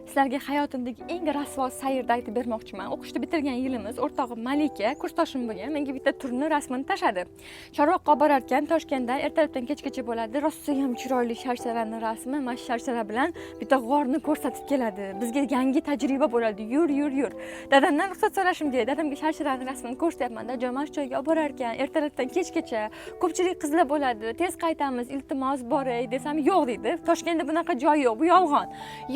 sizlarga hayotimdagi eng rasvo sayrni aytib bermoqchiman. O'qishni bitirgan yilimiz o'rtog'im Malika, kursdoshim bo'lgan, menga bitta turni rasmini tashladi. Chorvoqqa borar ekan, Toshkentda ertalabdan kechgacha bo'ladi. Rosa ham chiroyli sharsharani rasmi, mana shu sharshara bilan bitta g'orni ko'rsatib keladi. Bizga yangi tajriba bo'ladi. Yur. Dadamdan ruxsat so'rashim kerak. Dadamga sharsharani rasmini ko'rsatyapman. Dadajon, mana shu joyga olib borar ekan, ertalabdan kechgacha ko'pchilik qizlar bo'ladi. Tez qaytamiz, iltimos boray desam, yo'q dedi. Toshkentda bunaqa joy yo'q, bu yolg'on.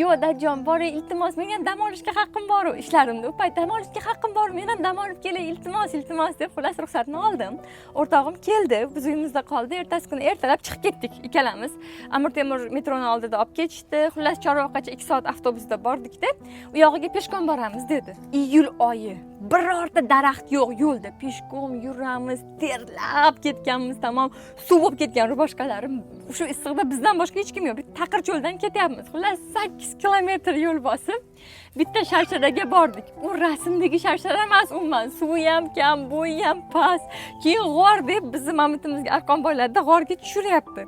Yo'q dadajon, boray, iltimos, men ham dam olishga haqqim bor. Ishlarimda u payt dam olishga haqqim bor. Men ham dam olib kelay, iltimos deb xullas ruxsatni oldim. O'rtog'im keldi, biz uyimizda qoldi. Ertasi kuni ertalab chiqib ketdik ikkalamiz. Amir Temur metroni oldida olib ketishdi. Xullas Chorvoqqacha 2 soat avtobusda bordik-da, u yog'iga peshkom boramiz dedi. Iyul oyi. Birorta daraxt yo'q yo'lda. Peshkom yuramiz, terlab ketganmiz, tamom. Suv bo'lib ketgan ruboshkalarim. Shu issiqda bizdan boshqa hech kim yo'q. Bir taqir cho'ldan ketyapmiz. Xullas 8 kilometr yo'l bosib bitta sharsharaga bordik. U rasmdagi sharshara emas umuman. Suvi ham kam, bo'yi ham past. Keyin g'or deb bizni mamlatimizga arqon boylarda g'orga tushiryapti.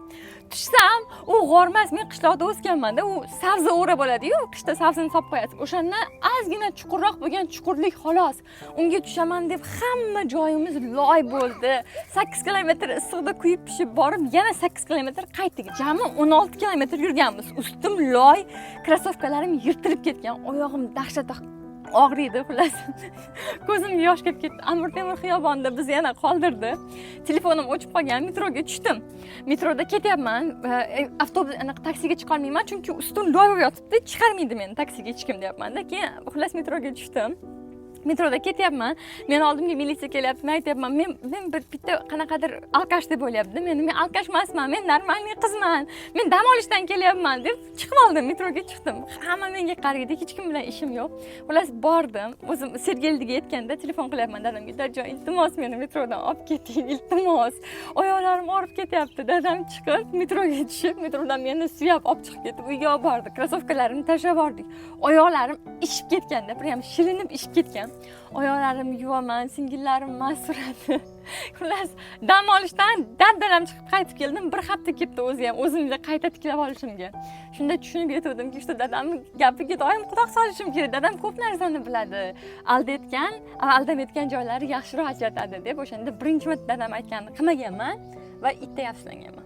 Tushsam, u g'or emas, men qishloqda o'sganman-da, u sabzi o'ra bo'ladi-yu, qishda sabzini solib qo'yasiz. O'shandan ozgina chuqurroq bo'lgan chuqurlik xolos. Unga tushaman deb hamma joyimiz loy bo'ldi. 8 kilometr issiqda kuyib pishib borib, yana 8 kilometr qaytdik. Jami 16 kilometr yurganmiz. Ustim loy, krossovkalarim yirtilib ketgan, oyog'im dahshat og'riydi, xullas. Ko'zimga yosh kelib ketdi. Amir Temur xiyobonida bizni yana qoldirdi. Telefonim o'chib qolgan, metroga tushdim. Metroda ketyapman, avtobus taksiga chiqa olmayman, chunki ustim loy bo'lib yotibdi, chiqarmaydi meni taksiga hech kim deyapman-da. Keyin xullas metroga tushdim. Metroda ketyapman. Men oldimga militsiya kelyapti. Men aytayapman, men bitta qanaqadir alkash deb o'ylayapti. Men alkash emasman, men normalniy qizman. Men dam olishdan kelyapman deb chiqib oldim, metroga chiqdim. Hamma menga qaraydi, hech kim bilan ishim yo'q. Xullas bordim. O'zim Sergeldiga yetganda telefon qilyapman dadamga. Dadajon, iltimos meni metrodan olib keting, iltimos. Oyoqlarim og'rib ketyapti. Dadam chiqib, metroga tushib, metrodan meni suyab olib chiqib ketib, uyga olib bordi. Krossovkalarimni tashlab bordik. Oyoqlarim ishib ketganda, prям shilinib ishib ketgan. Oyoqlarim yuvaman, singillarim masuradi. Xullas, dam olishdan daddalam chiqib qaytib keldim. Bir hafta ketdi o'zi ham o'zimga qayta tiklab olishimga. Shunda tushunib yetuvdimki, işte dadamning gapiga doim quloq solishim kerak. Dadam ko'p narsani biladi. Aldamayotgan joylari yaxshiroq ajratadi deb o'shanda birinchi marta dadam aytganini qilmaganman va itda afsuslanganman.